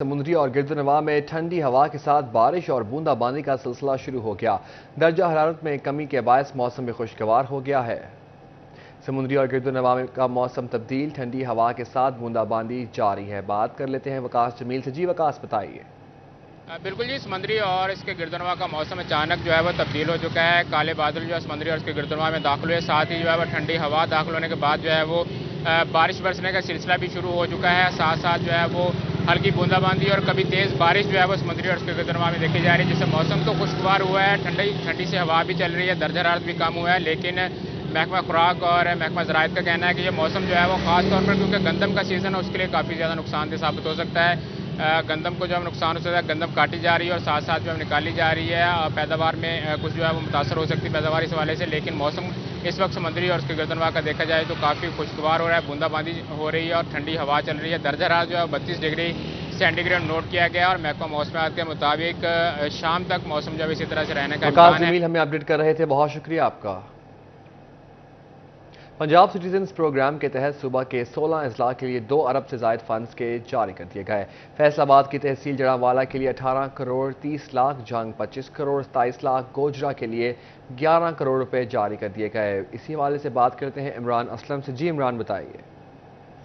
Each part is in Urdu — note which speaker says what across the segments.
Speaker 1: سمندری اور گردنواں میں ٹھنڈی ہوا کے ساتھ بارش اور بوندا باندی کا سلسلہ شروع ہو گیا۔ درجہ حرارت میں کمی کے باعث موسم بھی خوشگوار ہو گیا ہے۔ سمندری اور گردنواں کا موسم تبدیل، ٹھنڈی ہوا کے ساتھ بوندا باندی جاری ہے۔ بات کر لیتے ہیں وکاس جمیل سے۔ جی وکاس، بتائیے۔
Speaker 2: بالکل جی، سمندری اور اس کے گردنواں کا موسم اچانک جو ہے وہ تبدیل ہو چکا ہے۔ کالے بادل جو ہے سمندری اور اس کے گردنواں میں داخل ہوئے، ساتھ ہی جو ہے وہ ٹھنڈی ہوا داخل ہونے کے بعد جو ہے وہ بارش برسنے کا سلسلہ بھی شروع ہو چکا ہے۔ ساتھ ساتھ جو ہے وہ ہلکی بوندا باندی اور کبھی تیز بارش جو ہے وہ سمندری اور اس کے گردنواں میں دیکھی جا رہی ہے، جس سے موسم تو خوشگوار ہوا ہے، ٹھنڈی سے ہوا بھی چل رہی ہے، درجہ حرارت بھی کم ہوا ہے، لیکن محکمہ خوراک اور محکمہ زراعت کا کہنا ہے کہ یہ موسم جو ہے وہ خاص طور پر کیونکہ گندم کا سیزن ہے اس کے لیے کافی زیادہ نقصان دہ ثابت ہو سکتا ہے۔ گندم کو جو ہے نقصان ہو سکتا ہے، گندم کاٹی جا رہی ہے اور ساتھ ساتھ جو ہے نکالی جا رہی ہے، پیداوار میں کچھ جو ہے وہ متاثر ہو سکتی ہے پیداوار اس حوالے سے، لیکن موسم اس وقت سمندری اور اس کے گردنواں کا دیکھا جائے تو کافی خوشگوار ہو رہا ہے، بوندا باندی ہو رہی ہے اور ٹھنڈی ہوا چل رہی ہے۔ درجہ حرارت جو ہے 32 ڈگری سینٹی گریڈ نوٹ کیا گیا اور محکمہ موسمیات کے مطابق شام تک موسم جو ہے اسی طرح سے رہنے کا
Speaker 1: وکاس
Speaker 2: امکان ہے۔
Speaker 1: جمیل ہمیں اپڈیٹ کر رہے تھے، بہت شکریہ آپ کا۔ پنجاب سٹیزنز پروگرام کے تحت صوبہ کے 16 اضلاع کے لیے 2 ارب سے زائد فنڈز کے جاری کر دیے گئے۔ فیصل آباد کی تحصیل جڑاوالا کے لیے 18 کروڑ 30 لاکھ، جنگ 25 کروڑ 27 لاکھ، گوجرا کے لیے 11 کروڑ روپے جاری کر دیے گئے۔ اسی حوالے سے بات کرتے ہیں عمران اسلم سے۔ جی عمران، بتائیے۔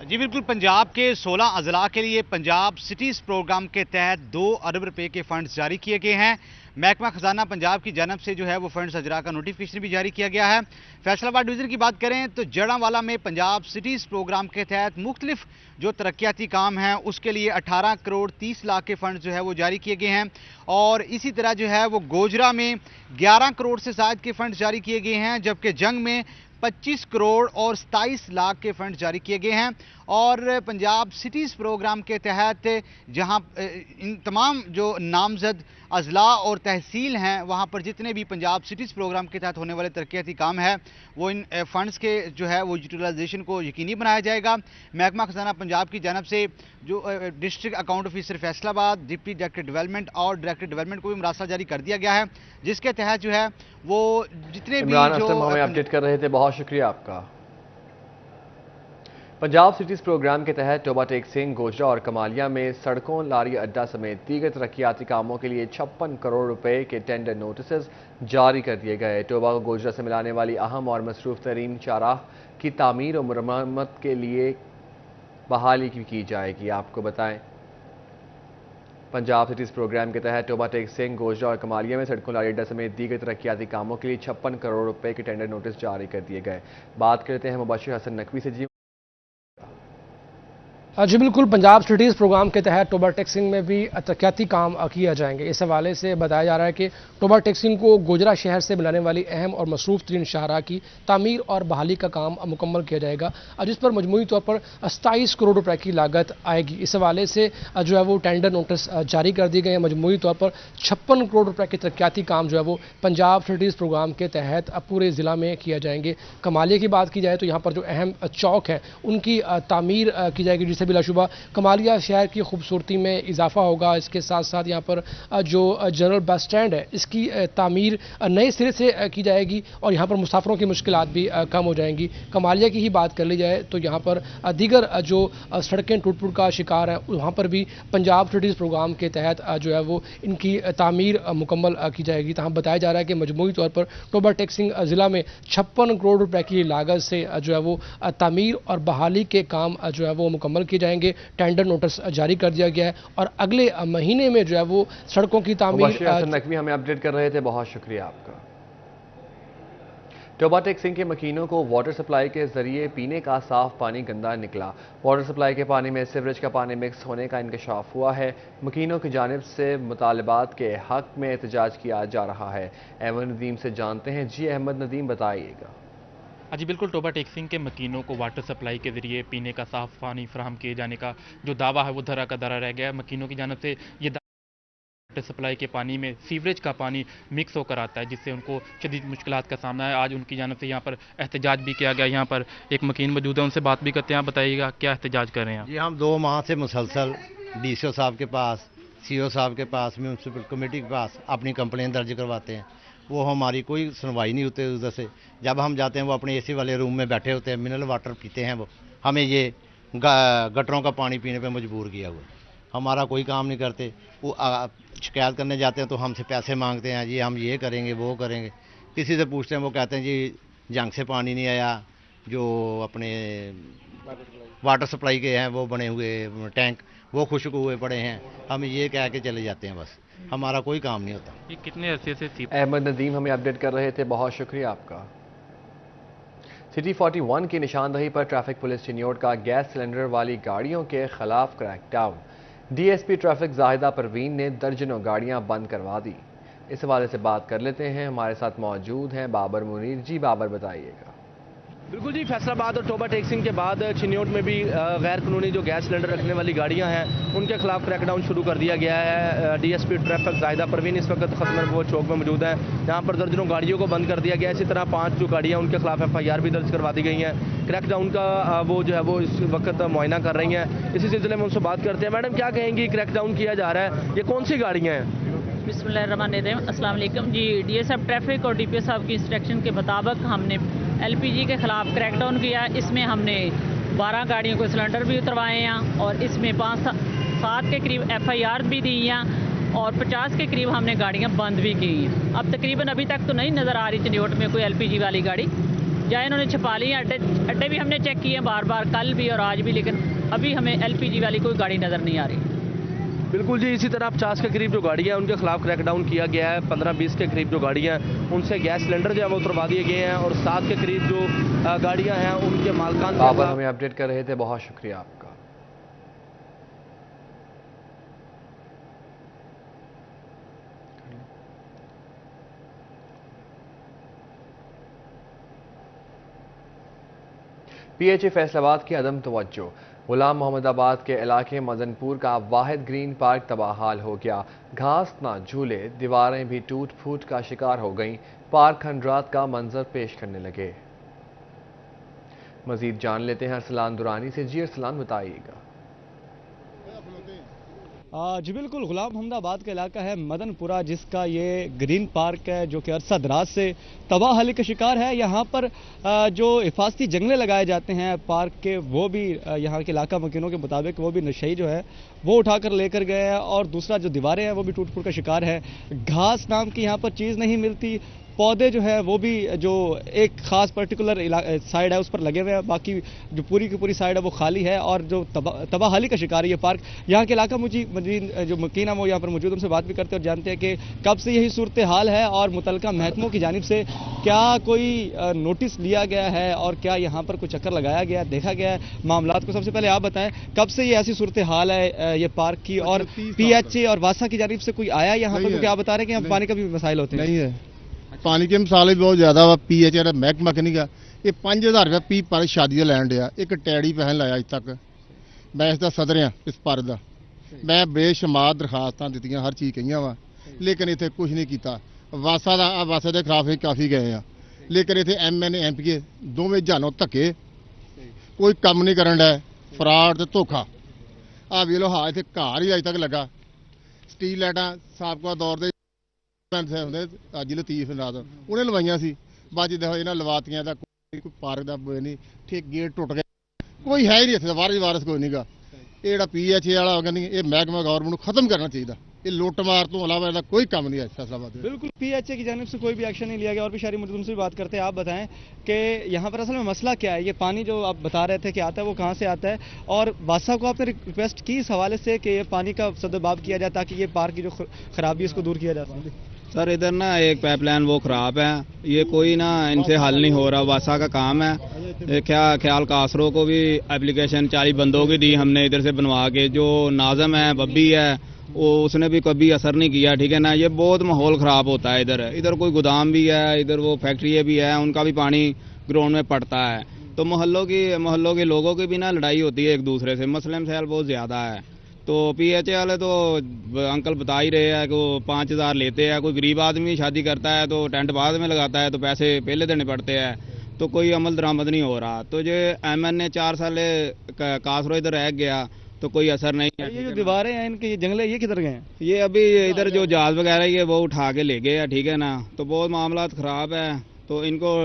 Speaker 3: جی بالکل، پنجاب کے 16 اضلاع کے لیے پنجاب سٹیز پروگرام کے تحت 2 ارب روپے کے فنڈز جاری کیے گئے ہیں۔ محکمہ خزانہ پنجاب کی جانب سے جو ہے وہ فنڈز اجرا کا نوٹیفیکیشن بھی جاری کیا گیا ہے۔ فیصل آباد ڈویژن کی بات کریں تو جڑاوالا میں پنجاب سٹیز پروگرام کے تحت مختلف جو ترقیاتی کام ہیں اس کے لیے 18 کروڑ 30 لاکھ کے فنڈز جو ہے وہ جاری کیے گئے ہیں، اور اسی طرح جو ہے وہ گوجرا میں 11 کروڑ سے زائد کے فنڈز جاری کیے گئے ہیں، جبکہ جنگ میں 25 کروڑ اور 27 لاکھ کے فنڈ جاری کیے گئے ہیں۔ اور پنجاب سٹیز پروگرام کے تحت جہاں ان تمام جو نامزد اضلاع اور تحصیل ہیں وہاں پر جتنے بھی پنجاب سٹیز پروگرام کے تحت ہونے والے ترقیاتی کام ہے وہ ان فنڈز کے جو ہے وہ یوٹیلائزیشن کو یقینی بنایا جائے گا۔ محکمہ خزانہ پنجاب کی جانب سے جو ڈسٹرکٹ اکاؤنٹ آفیسر فیصل آباد، ڈپٹی ڈائریکٹر ڈیولپمنٹ اور ڈائریکٹر ڈیولپمنٹ کو بھی مراسلہ جاری کر دیا گیا ہے، جس کے تحت جو ہے وہ جتنے بھی
Speaker 1: عمران اسلم ہمیں اپڈیٹ کر رہے تھے، بہت شکریہ آپ کا۔ پنجاب سٹیز پروگرام کے تحت ٹوبہ ٹیک سنگھ، گوجرا اور کمالیہ میں سڑکوں، لاری اڈہ سمیت دیگر ترقیاتی کاموں کے لیے 56 کروڑ روپے کے ٹینڈر نوٹسز جاری کر دیے گئے۔ ٹوبہ کو گوجرا سے ملانے والی اہم اور مصروف ترین چاراہ کی تعمیر اور مرمت کے لیے بحالی کی جائے گی۔ آپ کو بتائیں، پنجاب سٹیز پروگرام کے تحت ٹوبہ ٹیک سنگھ، گوجرا اور کمالیہ میں سڑکوں، لاری اڈہ سمیت دیگر ترقیاتی کاموں کے لیے 56 کروڑ روپے کے ٹینڈر نوٹس جاری کر دیے گئے۔ بات کرتے ہیں مبشر حسن نقوی سے۔ جی
Speaker 4: جی بالکل، پنجاب سٹیز پروگرام کے تحت ٹوبہ ٹیک سنگھ میں بھی ترقیاتی کام کیا جائیں گے۔ اس حوالے سے بتایا جا رہا ہے کہ ٹوبہ ٹیک سنگھ کو گوجرا شہر سے ملانے والی اہم اور مصروف ترین شاہراہ کی تعمیر اور بحالی کا کام مکمل کیا جائے گا، جس پر مجموعی طور پر 27 کروڑ روپے کی لاگت آئے گی۔ اس حوالے سے جو ہے وہ ٹینڈر نوٹس جاری کر دیے گئے ہیں۔ مجموعی طور پر 56 کروڑ روپے کے ترقیاتی کام جو ہے وہ پنجاب سٹیز پروگرام کے تحت پورے ضلع میں کیا جائیں گے۔ کمالیہ کی بات کی جائے تو یہاں پر جو اہم چوک ہیں ان کی تعمیر کی جائے گی، جس سے بلا شبہ کمالیہ شہر کی خوبصورتی میں اضافہ ہوگا۔ اس کے ساتھ ساتھ یہاں پر جو جنرل بس سٹینڈ ہے اس کی تعمیر نئے سرے سے کی جائے گی اور یہاں پر مسافروں کی مشکلات بھی کم ہو جائیں گی۔ کمالیہ کی ہی بات کر لی جائے تو یہاں پر دیگر جو سڑکیں ٹوٹ پھوٹ کا شکار ہیں وہاں پر بھی پنجاب سٹیز پروگرام کے تحت جو ہے وہ ان کی تعمیر مکمل کی جائے گی۔ تاہم بتایا جا رہا ہے کہ مجموعی طور پر ٹوبہ ٹیک سنگھ ضلع میں 56 کروڑ روپے کی لاگت سے جو ہے وہ تعمیر اور بحالی کے کام جو ہے وہ مکمل کیے جائیں گے۔ ٹینڈر نوٹس جاری کر دیا گیا ہے اور اگلے مہینے میں جو ہے وہ سڑکوں کی تعمیر۔
Speaker 1: مبشر حسن نقوی ہمیں اپڈیٹ کر رہے تھے، بہت شکریہ آپ کا۔ ٹوبہ ٹیک سنگھ کے مکینوں کو واٹر سپلائی کے ذریعے پینے کا صاف پانی گندا نکلا۔ واٹر سپلائی کے پانی میں سیوریج کا پانی مکس ہونے کا انکشاف ہوا ہے۔ مکینوں کی جانب سے مطالبات کے حق میں احتجاج کیا جا رہا ہے۔ احمد ندیم سے جانتے ہیں۔ جی احمد ندیم، بتائیے گا۔
Speaker 5: جی بالکل، ٹوبہ ٹیک سنگھ کے مکینوں کو واٹر سپلائی کے ذریعے پینے کا صاف پانی فراہم کیے جانے کا جو دعویٰ ہے وہ دھرا کا دھرا رہ گیا ہے۔ مکینوں کی جانب سے یہ واٹر سپلائی کے پانی میں سیوریج کا پانی مکس ہو کر آتا ہے، جس سے ان کو شدید مشکلات کا سامنا ہے۔ آج ان کی جانب سے یہاں پر احتجاج بھی کیا گیا۔ یہاں پر ایک مکین موجود ہے، ان سے بات بھی کرتے ہیں۔ آپ بتائیے گا کیا احتجاج کر رہے ہیں؟
Speaker 6: جی ہم 2 ماہ سے مسلسل ڈی سی او صاحب کے پاس، سی او صاحب کے پاس، میونسپل کمیٹی کے پاس اپنی کمپلین درج کرواتے ہیں، وہ ہماری کوئی سنوائی نہیں ہوتی ادھر سے۔ جب ہم جاتے ہیں وہ اپنے اے سی والے روم میں بیٹھے ہوتے ہیں، منرل واٹر پیتے ہیں، وہ ہمیں یہ گٹروں کا پانی پینے پہ مجبور کیا ہوا۔ ہمارا کوئی کام نہیں کرتے. وہ شکایت کرنے جاتے ہیں تو ہم سے پیسے مانگتے ہیں, جی ہم یہ کریں گے وہ کریں گے. کسی سے پوچھتے ہیں وہ کہتے ہیں جی جنگ سے پانی نہیں آیا, جو اپنے واٹر سپلائی کے ہیں وہ بنے ہوئے ٹینک وہ خشک ہوئے پڑے ہیں. ہم یہ کہہ کے چلے جاتے ہیں, بس ہمارا کوئی کام نہیں ہوتا.
Speaker 5: یہ کتنے عرصے سے
Speaker 1: احمد ندیم ہمیں اپڈیٹ کر رہے تھے, بہت شکریہ آپ کا. سٹی 41 کی نشاندہی پر ٹریفک پولیس چنیوٹ کا گیس سلنڈر والی گاڑیوں کے خلاف crack down. D S P traffic Zahida Parveen نے درجنوں گاڑیاں بند کروا دی. اس حوالے سے بات کر لیتے ہیں, ہمارے ساتھ موجود ہیں بابر منیر. جی بابر بتائیے گا.
Speaker 7: بالکل جی, فیصل آباد اور ٹوبہ ٹیکسنگ کے بعد چنیوٹ میں بھی غیر قانونی جو گیس سلنڈر رکھنے والی گاڑیاں ہیں ان کے خلاف کریک ڈاؤن شروع کر دیا گیا ہے. D S P traffic Zahida Parveen اس وقت ختم وہ چوک میں موجود ہیں, جہاں پر درجنوں گاڑیوں کو بند کر دیا گیا ہے. اسی طرح 5 جو گاڑیاں ان کے خلاف FIR بھی درج کروا دی گئی ہیں. کریک ڈاؤن کا وہ جو ہے وہ اس وقت معائنہ کر رہی ہیں. اسی سلسلے میں ان سے بات کرتے ہیں. میڈم کیا کہیں گی, کریک ڈاؤن کیا جا رہا ہے, یہ کون سی گاڑیاں ہیں؟
Speaker 8: بسم اللہ الرحمن الرحیم. السلام علیکم جی. ڈی ایس ایف ٹریفک اور DPO صاحب کی انسٹرکشن کے مطابق ہم نے LPG کے خلاف کریک ڈاؤن کیا. اس میں ہم نے 12 گاڑیوں کو سلنڈر بھی اتروائے ہیں اور اس میں 5-7 کے قریب FIR بھی دی ہیں اور 50 کے قریب ہم نے گاڑیاں بند بھی کی ہیں. اب تقریباً ابھی تک تو نہیں نظر آ رہی چنیوٹ میں کوئی LPG والی گاڑی, یا انہوں نے چھپا لی ہیں. اڈے بھی ہم نے چیک کیے بار بار, کل بھی اور آج بھی, لیکن ابھی ہمیں LPG والی کوئی گاڑی نظر نہیں آ رہی.
Speaker 7: بالکل جی, اسی طرح 50 کے قریب جو گاڑیاں ہیں ان کے خلاف کریک ڈاؤن کیا گیا ہے. 15-20 کے قریب جو گاڑیاں ہیں ان سے گیس سلنڈر جو ہے وہ اتروا دیے گئے ہیں, اور 7 کے قریب جو گاڑیاں ہیں ان کے مالکان
Speaker 1: بابر ہمیں اپڈیٹ کر رہے تھے, بہت شکریہ آپ کا. PHA فیصل آباد کی عدم توجہ. غلام محمد آباد کے علاقے مدن پور کا واحد گرین پارک تباہ حال ہو گیا. گھاس نہ جھولے, دیواریں بھی ٹوٹ پھوٹ کا شکار ہو گئیں. پارک کھنڈرات کا منظر پیش کرنے لگے. مزید جان لیتے ہیں ارسلان درانی سے. جی ارسلان بتائیے گا.
Speaker 9: جی بالکل, غلام محمد آباد کا علاقہ ہے مدن پورہ, جس کا یہ گرین پارک ہے جو کہ عرصہ دراز سے تباہ حالی کا شکار ہے. یہاں پر جو حفاظتی جنگلے لگائے جاتے ہیں پارک کے, وہ بھی یہاں کے علاقہ مکینوں کے مطابق وہ بھی نشئی جو ہے وہ اٹھا کر لے کر گئے ہیں, اور دوسرا جو دیواریں ہیں وہ بھی ٹوٹ پھوٹ کا شکار ہے. گھاس نام کی یہاں پر چیز نہیں ملتی. پودے جو ہے وہ بھی جو ایک خاص پرٹیکولر سائڈ ہے اس پر لگے ہوئے ہیں, باقی جو پوری کی پوری سائڈ ہے وہ خالی ہے. اور جو تباہ حالی کا شکار ہے یہ پارک. یہاں کے علاقہ جو مکین ہے وہ یہاں پر موجود, ان سے بات بھی کرتے ہیں اور جانتے ہیں کہ کب سے یہی صورتحال ہے اور متعلقہ محکموں کی جانب سے کیا کوئی نوٹس لیا گیا ہے اور کیا یہاں پر کوئی چکر لگایا گیا, دیکھا گیا ہے معاملات کو. سب سے پہلے آپ بتائیں کب سے یہ ایسی صورتحال ہے یہ پارک کی, اور PHA اور واسا کی جانب سے کوئی آیا یہاں پر, کیونکہ آپ بتا رہے ہیں کہ یہاں پانی کا بھی مسائل ہوتے ہیں؟
Speaker 10: نہیں ہے, پانی کے مسائل بھی بہت زیادہ وا. PHA محکمہ کہ نہیں گا, یہ 5000 روپیہ پی پر شادی کا لین ڈیا, ایک ٹیڑی پہن لایا اج تک. میں اس کا صدر ہاں اس پارک کا. میں بے شمار درخواست دیتی, ہر چیز کہی وا, لیکن اتنے کچھ نہیں کیتا. واسا کے خلاف کافی گئے ہیں, لیکن اتنے MNA MPA دونوں جانوں دھکے, کوئی کام نہیں کرن ڈے, فراڈ تے دھوکھا. وی لو ہاں اتنے گھر ہی اج تک لگا. سٹیل لائٹاں سابقہ دور دے جی لطیف ناز انہیں لوائیاں سی, باقی دیکھو یہاں لواتیاں کا کوئی پارک کا کوئی نہیں, ٹھیک گیٹ ٹوٹ گیا, کوئی ہے ہی نہیں اتنے وارس کوئی نہیں گا. یہ جڑا PHA والا ہوگا نہیں, یہ محکمہ گورنمنٹ کو ختم کرنا چاہیے. یہ لوٹ مار تو علاوہ کوئی کام نہیں ہے فیصل آباد.
Speaker 9: بالکل, PHA کی جانب سے کوئی بھی ایکشن نہیں لیا گیا. اور بھی شہری مجرم سے بھی بات کرتے ہیں. آپ بتائیں کہ یہاں پر اصل میں مسئلہ کیا ہے؟ یہ پانی جو آپ بتا رہے تھے کہ آتا ہے وہ کہاں سے آتا ہے, اور واسا کو آپ نے ریکویسٹ کی اس حوالے سے کہ یہ پانی کا سدباب کیا جائے تاکہ یہ پارک کی جو خرابی ہے اس کو دور کیا جا سکے؟
Speaker 11: سر ادھر نا ایک پائپ لائن وہ خراب ہے, یہ کوئی نا ان سے حل نہیں ہو رہا. واسا کا کام ہے, کیا خیال کاسروں کو بھی اپلیکیشن 40 بندوں کی دی ہم نے ادھر سے بنوا کے. جو ناظم ہے ببی ہے وہ اس نے بھی کبھی اثر نہیں کیا, ٹھیک ہے نا. یہ بہت ماحول خراب ہوتا ہے ادھر کوئی گودام بھی ہے, ادھر وہ فیکٹری بھی ہے, ان کا بھی پانی گراؤنڈ میں پڑتا ہے. تو محلوں کے لوگوں کی بھی نا لڑائی ہوتی ہے ایک دوسرے سے, مسئلے مسائل بہت زیادہ ہے. تو PHA والے تو انکل بتا ہی رہے ہیں کہ وہ 5000 لیتے ہیں. کوئی غریب آدمی شادی کرتا ہے تو ٹینٹ بعد میں لگاتا ہے تو پیسے پہلے دینے پڑتے ہیں, تو کوئی عمل درآمد نہیں ہو رہا. تو جو MNA 4 سال کاسرو ادھر رہ گیا تو کوئی اثر نہیں ہے.
Speaker 9: یہ جو دیواریں ہیں ان کے جنگلے یہ کدھر گئے ہیں؟
Speaker 11: یہ ابھی ادھر جو جہاز وغیرہ یہ وہ اٹھا کے لے گئے ہیں, ٹھیک ہے نا. تو بہت معاملات خراب ہے, تو ان کو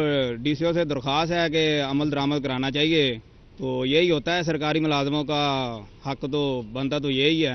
Speaker 11: DCO سے درخواست ہے کہ عمل درآمد کرانا چاہیے. تو یہی ہوتا ہے سرکاری ملازموں کا حق, تو بنتا تو یہی ہے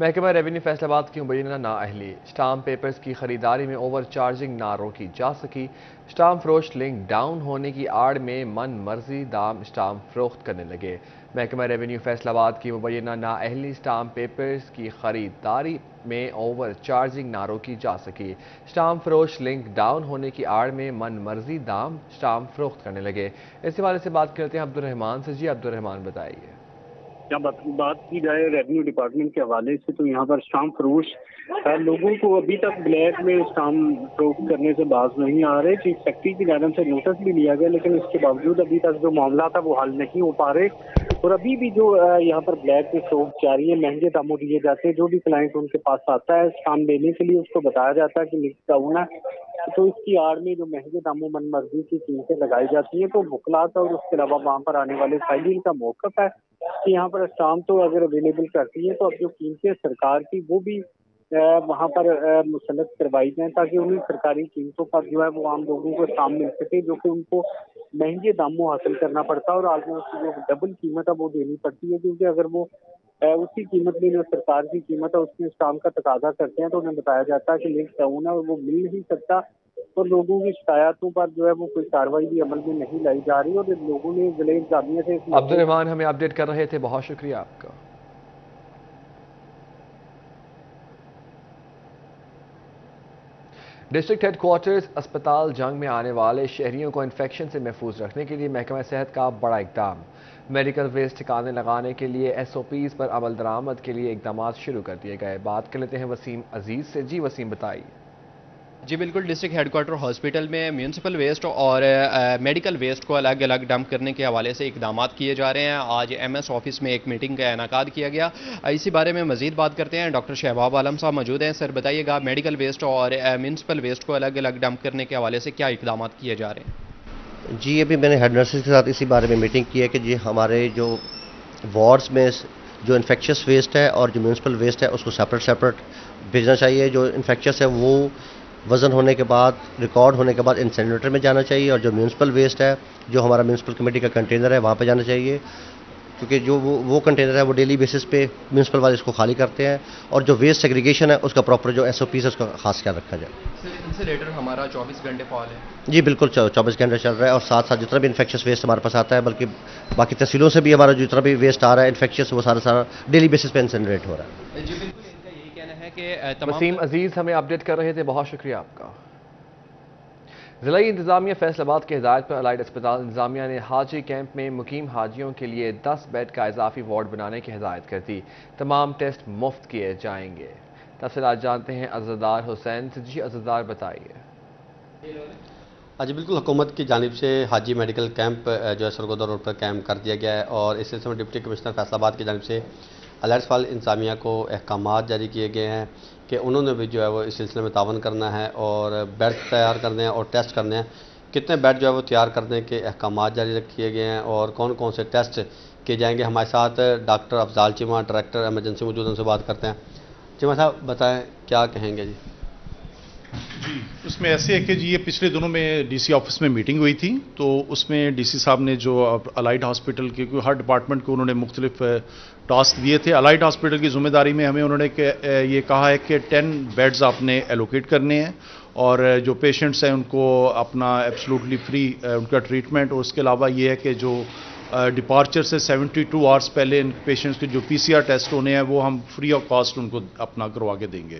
Speaker 1: محکمہ ریونیو فیصلہ کی مبینہ نااہلی، اسٹامپ پیپرز کی خریداری میں اوور چارجنگ نہ روکی جا سکی، اسٹامپ فروش لنک ڈاؤن ہونے کی آڑ میں من مرضی دام اسٹامپ فروخت کرنے لگے۔ محکمہ ریونیو فیصلہ کی مبینہ نااہلی، اسٹامپ پیپرز کی خریداری میں اوور چارجنگ نہ روکی جا سکی، اسٹامپ فروش لنک ڈاؤن ہونے کی آڑ میں من مرضی دام اسٹامپ فروخت کرنے لگے۔ اس حوالے سے بات کرتے ہیں عبدالرحمان سے۔ جی عبدالرحمان بتائیے۔
Speaker 12: جب بات کی جائے ریونیو ڈپارٹمنٹ کے حوالے سے تو یہاں پر اسٹامپ فروش لوگوں کو ابھی تک بلیک میں اسٹامپ فروخت کرنے سے باز نہیں آ رہے۔ چیف سیکرٹری کی جانب سے نوٹس بھی لیا گیا، لیکن اس کے باوجود ابھی تک جو معاملہ تھا وہ حل نہیں ہو پا رہے، اور ابھی بھی جو یہاں پر بلیک میں فروخت جاری ہے، مہنگے داموں دیے جاتے ہیں۔ جو بھی کلائنٹ ان کے پاس آتا ہے اسٹامپ لینے کے لیے، اس کو بتایا جاتا ہے کہ لنک ڈاؤن ہے، تو اس کی آڑ میں جو مہنگے داموں من مرضی کی قیمتیں لگائی جاتی ہیں۔ تو وکلاء اور اس کے علاوہ وہاں پر آنے والے فائلین کا موقف ہے کہ یہاں پر اسٹامپ تو اگر اویلیبل کرتی ہے تو اب جو قیمتیں سرکار کی وہ بھی وہاں پر مسلط کروائی جائیں، تاکہ انہیں سرکاری قیمتوں پر جو ہے وہ عام لوگوں کو اسٹامپ مل سکے، جو کہ ان کو مہنگے داموں حاصل کرنا پڑتا ہے، اور آلموسٹ جو ڈبل قیمت ہے وہ دینی پڑتی ہے، کیونکہ اگر وہ اسی قیمت میں جو سرکار کی قیمت ہے اس میں اسٹامپ کا تقاضا کرتے ہیں تو انہیں بتایا جاتا ہے کہ لنک ڈاؤن ہے اور وہ مل نہیں سکتا، اور لوگوں کی شکایتوں پر جو ہے وہ کوئی کارروائی بھی عمل میں نہیں لائی جا رہی، اور لوگوں نے ضلع انتظامیہ سے
Speaker 1: عبدالرحمان ہمیں اپڈیٹ کر رہے تھے، بہت شکریہ آپ کا۔ ڈسٹرکٹ ہیڈ کوارٹرز اسپتال جنگ میں آنے والے شہریوں کو انفیکشن سے محفوظ رکھنے کے لیے محکمہ صحت کا بڑا اقدام، میڈیکل ویسٹ ٹھکانے لگانے کے لیے ایس او پیز پر عمل درآمد کے لیے اقدامات شروع کر دیے گئے۔ بات کر لیتے ہیں وسیم عزیز سے۔ جی وسیم بتائیے۔
Speaker 13: جی بالکل، ڈسٹرکٹ ہیڈ کوارٹر ہاسپٹل میں میونسپل ویسٹ اور میڈیکل ویسٹ کو الگ الگ ڈمپ کرنے کے حوالے سے اقدامات کیے جا رہے ہیں۔ آج ایم ایس آفس میں ایک میٹنگ کا انعقاد کیا گیا، اسی بارے میں مزید بات کرتے ہیں۔ ڈاکٹر شہباب عالم صاحب موجود ہیں۔ سر بتائیے گا، میڈیکل ویسٹ اور میونسپل ویسٹ کو الگ الگ ڈمپ کرنے کے حوالے سے کیا اقدامات کیے جا رہے ہیں؟
Speaker 14: جی ابھی میں نے ہیڈ نرسز کے ساتھ اسی بارے میں میٹنگ کی ہے کہ جی ہمارے جو وارڈز میں جو انفیکشس ویسٹ ہے اور جو میونسپل ویسٹ ہے اس کو سیپریٹ بھیجنا چاہیے۔ جو انفیکشس ہے وہ وزن ہونے کے بعد، ریکارڈ ہونے کے بعد انسینریٹر میں جانا چاہیے، اور جو میونسپل ویسٹ ہے جو ہمارا میونسپل کمیٹی کا کنٹینر ہے وہاں پہ جانا چاہیے، کیونکہ جو وہ کنٹینر ہے وہ ڈیلی بیسس پہ میونسپل والے اس کو خالی کرتے ہیں، اور جو ویسٹ سیگریگیشن ہے اس کا پراپر جو ایس او پیز ہے اس کا خاص خیال رکھا جائے۔
Speaker 13: سر انسینریٹر ہمارا 24 گھنٹے فعال ہے؟
Speaker 14: جی بالکل 24 گھنٹے چل رہا ہے، اور ساتھ ساتھ جتنا بھی انفیکشس ویسٹ ہمارے پاس آتا ہے، بلکہ باقی تحصیلوں سے بھی ہمارا جتنا بھی ویسٹ آ رہا ہے انفیکشس، وہ سارا ڈیلی بیسس پہ انسینریٹ ہو رہا ہے۔
Speaker 13: جی بالکل، ان کا یہی کہنا ہے کہ
Speaker 1: وسیم عزیز ہمیں اپڈیٹ کر رہے تھے، بہت شکریہ آپ کا۔ ضلعی انتظامیہ فیصل آباد کی ہدایت پر الائڈ اسپتال انتظامیہ نے حاجی کیمپ میں مقیم حاجیوں کے لیے 10 بیڈ کا اضافی وارڈ بنانے کی ہدایت کر دی۔ تمام ٹیسٹ مفت کیے جائیں گے۔ تفصیلات جانتے ہیں عزدار حسین سے۔ جی عزدار بتائیے۔
Speaker 15: جی بالکل، حکومت کی جانب سے حاجی میڈیکل کیمپ جو ہے سرگودا روڈ پر قائم کر دیا گیا ہے، اور اس سلسلے میں ڈپٹی کمشنر فیصل آباد کی جانب سے الائڈ اسپتال انتظامیہ کو احکامات جاری کیے گئے ہیں کہ انہوں نے بھی جو ہے وہ اس سلسلے میں تعاون کرنا ہے اور بیڈ تیار کرنے ہیں اور ٹیسٹ کرنے ہیں۔ کتنے بیڈ جو ہے وہ تیار کرنے کے احکامات جاری کیے گئے ہیں اور کون کون سے ٹیسٹ کیے جائیں گے۔ ہمارے ساتھ doctor Afzal Cheema, director emergency موجود ہیں، ان سے بات کرتے ہیں۔ چیمہ صاحب بتائیں کیا کہیں گے؟ جی
Speaker 16: جی اس میں ایسے ہے کہ جی یہ پچھلے دنوں میں ڈی سی آفس میں میٹنگ ہوئی تھی، تو اس میں ڈی سی صاحب نے جو الائڈ ہاسپٹل کے ہر ڈپارٹمنٹ کو انہوں نے مختلف ٹاسک دیے تھے۔ الائڈ ہاسپٹل کی ذمہ داری میں ہمیں انہوں نے یہ کہا ہے کہ 10 بیڈز آپ نے ایلوکیٹ کرنے ہیں، اور جو پیشنٹس ہیں ان کو اپنا ایبسلوٹلی فری ان کا ٹریٹمنٹ، اور اس کے علاوہ یہ ہے کہ جو ڈپارچر سے 72 آورس پہلے ان پیشنٹس کے جو پی سی آر ٹیسٹ ہونے ہیں وہ ہم فری آف کاسٹ ان کو اپنا کروا کے دیں گے۔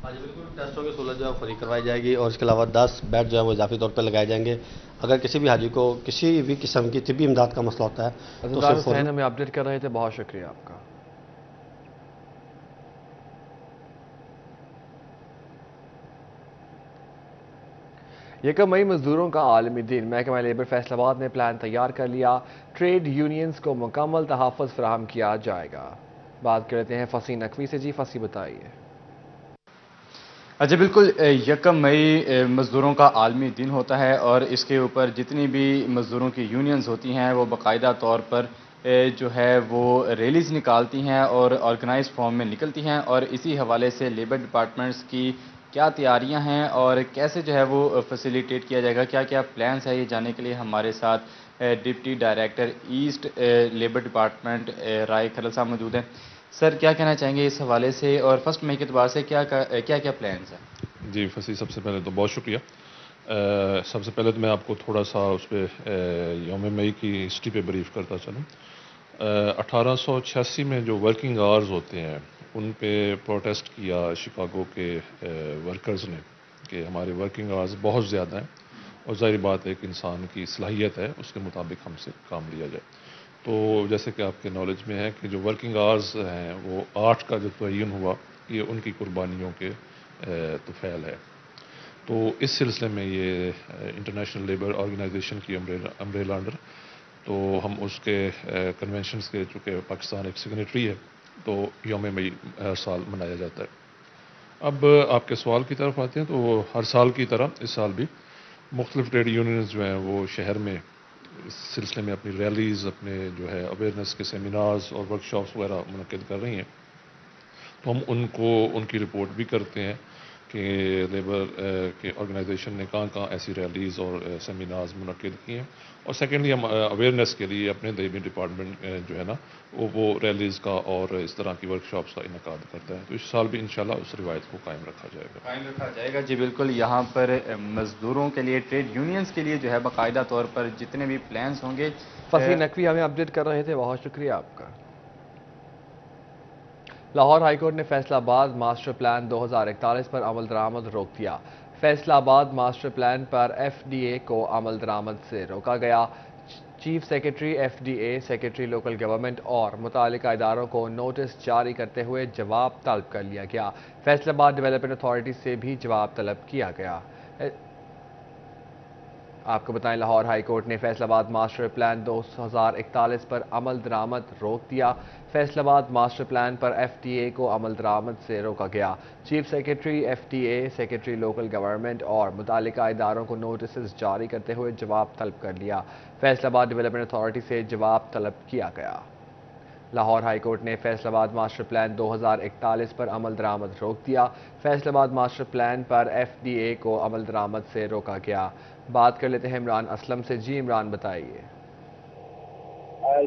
Speaker 15: ہاں جی بالکل، ٹیسٹوں کی سہولت جو ہے فری کروائی جائے گی، اور اس کے علاوہ 10 بیڈ جو ہے وہ اضافی طور پہ لگائے جائیں گے۔ اگر کسی بھی حاجی کو کسی بھی قسم کی طبی امداد کا مسئلہ ہوتا ہے تو
Speaker 1: عزدار حسین ہمیں اپڈیٹ کر رہے تھے، بہت شکریہ آپ کا۔ یکم مئی مزدوروں کا عالمی دن، محکمہ لیبر فیصل آباد نے پلان تیار کر لیا، ٹریڈ یونینز کو مکمل تحفظ فراہم کیا جائے گا۔ بات کرتے ہیں فصیح نقوی سے۔ جی فصیح بتائیے۔
Speaker 17: اچھا بالکل، یکم مئی مزدوروں کا عالمی دن ہوتا ہے، اور اس کے اوپر جتنی بھی مزدوروں کی یونینز ہوتی ہیں وہ باقاعدہ طور پر جو ہے وہ ریلیز نکالتی ہیں اور آرگنائز فارم میں نکلتی ہیں، اور اسی حوالے سے لیبر ڈپارٹمنٹس کی کیا تیاریاں ہیں اور کیسے جو ہے وہ فیسیلیٹیٹ کیا جائے گا، کیا کیا پلانس ہے، یہ جاننے کے لیے ہمارے ساتھ deputy director east labour department Rai Kharal صاحب موجود ہیں۔ سر کیا کہنا چاہیں گے اس حوالے سے، اور فرسٹ مئی کے اعتبار سے کیا کیا پلانس ہیں؟
Speaker 18: جی فصیح، سب سے پہلے تو بہت شکریہ۔ سب سے پہلے تو میں آپ کو تھوڑا سا اس پہ یوم مئی کی ہسٹری پہ بریف کرتا چلوں۔ 1886 میں جو ورکنگ آورز ہوتے ہیں ان پہ پروٹیسٹ کیا شکاگو کے ورکرز نے کہ ہمارے ورکنگ آورز بہت زیادہ ہیں اور ظاہر بات ہے کہ انسان کی صلاحیت ہے اس کے مطابق ہم سے کام لیا جائے۔ تو جیسے کہ آپ کے نالج میں ہے کہ جو ورکنگ آورز ہیں وہ 8 کا جو تعین ہوا یہ ان کی قربانیوں کے طفیل ہے۔ تو اس سلسلے میں یہ انٹرنیشنل لیبر آرگنائزیشن کی امبریلا انڈر، تو ہم اس کے کنونشنز کے چونکہ پاکستان ایک سگنیٹری ہے تو یوم مئی ہر سال منایا جاتا ہے۔ اب آپ کے سوال کی طرف آتے ہیں تو ہر سال کی طرح اس سال بھی مختلف ٹریڈ یونینز جو ہیں وہ شہر میں اس سلسلے میں اپنی ریلیز، اپنے جو ہے اویئرنیس کے سیمینارز اور ورکشاپس وغیرہ منعقد کر رہی ہیں۔ تو ہم ان کو ان کی رپورٹ بھی کرتے ہیں کہ لیبر کے آرگنائزیشن نے کہاں کہاں ایسی ریلیز اور سیمینارز منعقد کیے ہیں، اور سیکنڈلی ہم اویئرنیس کے لیے اپنے دیمی ڈپارٹمنٹ جو ہے نا وہ ریلیز کا اور اس طرح کی ورکشاپس کا انعقاد کرتا ہے۔ تو اس سال بھی انشاءاللہ اس روایت کو قائم رکھا جائے گا۔
Speaker 17: جی بالکل، یہاں پر مزدوروں کے لیے، ٹریڈ یونینز کے لیے جو ہے باقاعدہ طور پر جتنے بھی پلانس ہوں گے۔
Speaker 1: فصیح نقوی ہمیں اپڈیٹ کر رہے تھے، بہت شکریہ آپ کا۔ لاہور ہائی کورٹ نے فیصلہ آباد ماسٹر پلان 2041 پر عمل درآمد روک دیا۔ فیصلہ آباد ماسٹر پلان پر FDA کو عمل درآمد سے روکا گیا۔ Chief secretary FDA، secretary local government اور متعلقہ اداروں کو نوٹس جاری کرتے ہوئے جواب طلب کر لیا گیا۔ فیصلہ آباد ڈیولپمنٹ اتھارٹی سے بھی جواب طلب کیا گیا۔ آپ کو بتائیں لاہور ہائی کورٹ نے فیصلہ آباد ماسٹر پلان 2041 پر عمل درآمد روک دیا۔ فیصلہ آباد ماسٹر پلان پر FDA کو عمل درآمد سے روکا گیا۔ Chief secretary FDA، secretary local government اور متعلقہ اداروں کو نوٹسز جاری کرتے ہوئے جواب طلب کر لیا۔ فیصلہ آباد ڈیولپمنٹ اتھارٹی سے جواب طلب کیا گیا۔ لاہور ہائی کورٹ نے فیصلہ آباد ماسٹر پلان 2041 پر عمل درآمد روک دیا۔ فیصلہ آباد ماسٹر پلان پر FDA کو عمل درآمد سے روکا گیا۔ بات کر لیتے ہیں عمران اسلم سے۔ جی عمران بتائیے۔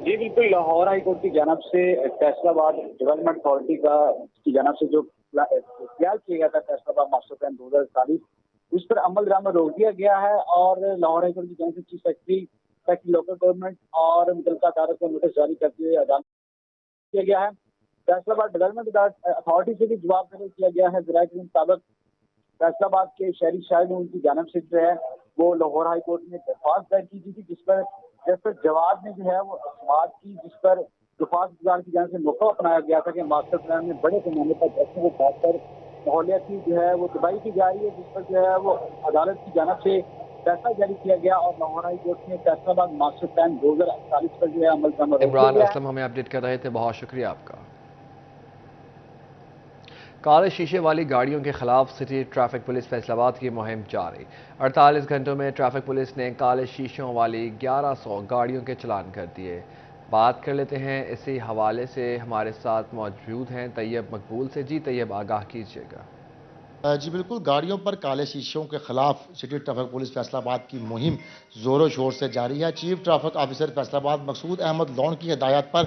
Speaker 19: جی بالکل، لاہور ہائی کورٹ کی جانب سے فیصلہ آباد ڈیولپمنٹ اتھارٹی کی جانب سے جو خیال کیا گیا تھا فیصلہ آباد ماسٹر پلان 2041 اس پر عمل درآمد روک دیا گیا ہے، اور لاہور ہائی کورٹ کی جانب سے چیف سیکرٹری لوکل گورنمنٹ اور متعلقہ اداروں کو نوٹس جاری کرتے ہوئے اعلان کیا گیا ہے۔ فیصلہ آباد ڈیولپمنٹ اتھارٹی سے بھی جواب طلب کیا گیا ہے۔ ذرائع کے مطابق فیصلہ آباد کے شہری شاہدوں کی جانب سے جو ہے وہ لاہور ہائی کورٹ میں درخواست دائر کی گئی تھی، جس پر جواب میں جو ہے وہ سماعت کی، جس پر درخواست گزار کی جانب سے موقع اپنایا گیا تھا کہ ماسٹر پلان میں بڑے پیمانے پر درختوں کو کاٹ کر ماحولیاتی جو ہے وہ تباہی کی جا رہی ہے، جس پر جو ہے وہ عدالت کی جانب سے فیصلہ جاری کیا گیا، اور لاہور ہائی کورٹ نے فیصلہ آباد ماسٹر پلان 2041 پر جو ہے عمل درآمد روک دیا۔
Speaker 1: عمران اسلم ہمیں اپڈیٹ کر رہے تھے، بہت شکریہ آپ کا۔ کالے شیشے والی گاڑیوں کے خلاف سٹی ٹریفک پولیس فیصلہ آباد کی مہم جاری۔ 48 گھنٹوں میں ٹریفک پولیس نے کالے شیشوں والی 1100 گاڑیوں کے چلان کر دیے۔ بات کر لیتے ہیں اسی حوالے سے، ہمارے ساتھ موجود ہیں طیب مقبول سے۔ جی طیب، آگاہ کیجیے گا۔
Speaker 20: جی بالکل، گاڑیوں پر کالے شیشوں کے خلاف سٹی ٹریفک پولیس فیصلہ آباد کی مہم زور و شور سے جاری ہے۔ چیف ٹریفک آفیسر فیصلہ آباد مقصود احمد لون کی ہدایت پر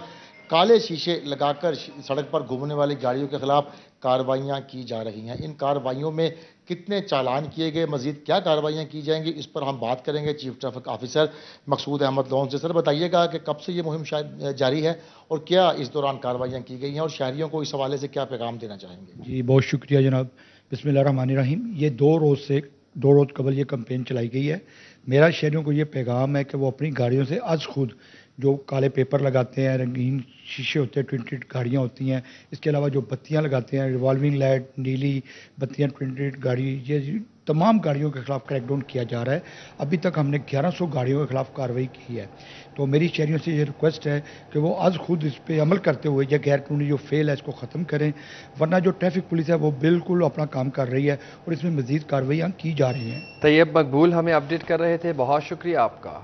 Speaker 20: کالے شیشے لگا کر سڑک پر گھومنے والی گاڑیوں کے خلاف کارروائیاں کی جا رہی ہیں۔ ان کارروائیوں میں کتنے چالان کیے گئے، مزید کیا کارروائیاں کی جائیں گی، اس پر ہم بات کریں گے چیف ٹریفک آفیسر مقصود احمد لون سے۔ سر بتائیے گا کہ کب سے یہ مہم جاری ہے اور کیا اس دوران کارروائیاں کی گئی ہیں، اور شہریوں کو اس حوالے سے کیا پیغام دینا چاہیں گے؟
Speaker 21: جی بہت شکریہ جناب، بسم اللہ الرحمن الرحیم۔ یہ دو روز قبل یہ کمپین چلائی گئی ہے۔ میرا شہریوں کو یہ پیغام ہے کہ وہ اپنی گاڑیوں سے از خود جو کالے پیپر لگاتے ہیں، رنگین شیشے ہوتے ہیں، ٹوینٹیڈ گاڑیاں ہوتی ہیں، اس کے علاوہ جو بتیاں لگاتے ہیں، ریوالونگ لائٹ، نیلی بتیاں، ٹوینٹیڈ گاڑی، یہ تمام گاڑیوں کے خلاف کریک ڈاؤن کیا جا رہا ہے۔ ابھی تک ہم نے 1100 گاڑیوں کے خلاف کارروائی کی ہے۔ تو میری شہریوں سے یہ ریکویسٹ ہے کہ وہ از خود اس پہ عمل کرتے ہوئے یہ غیر قانونی جو فعل ہے اس کو ختم کریں، ورنہ جو ٹریفک پولیس ہے وہ بالکل اپنا کام کر رہی ہے اور اس میں مزید کارروائیاں کی جا رہی ہیں۔
Speaker 1: طیب مقبول ہمیں اپڈیٹ کر رہے تھے، بہت شکریہ آپ کا۔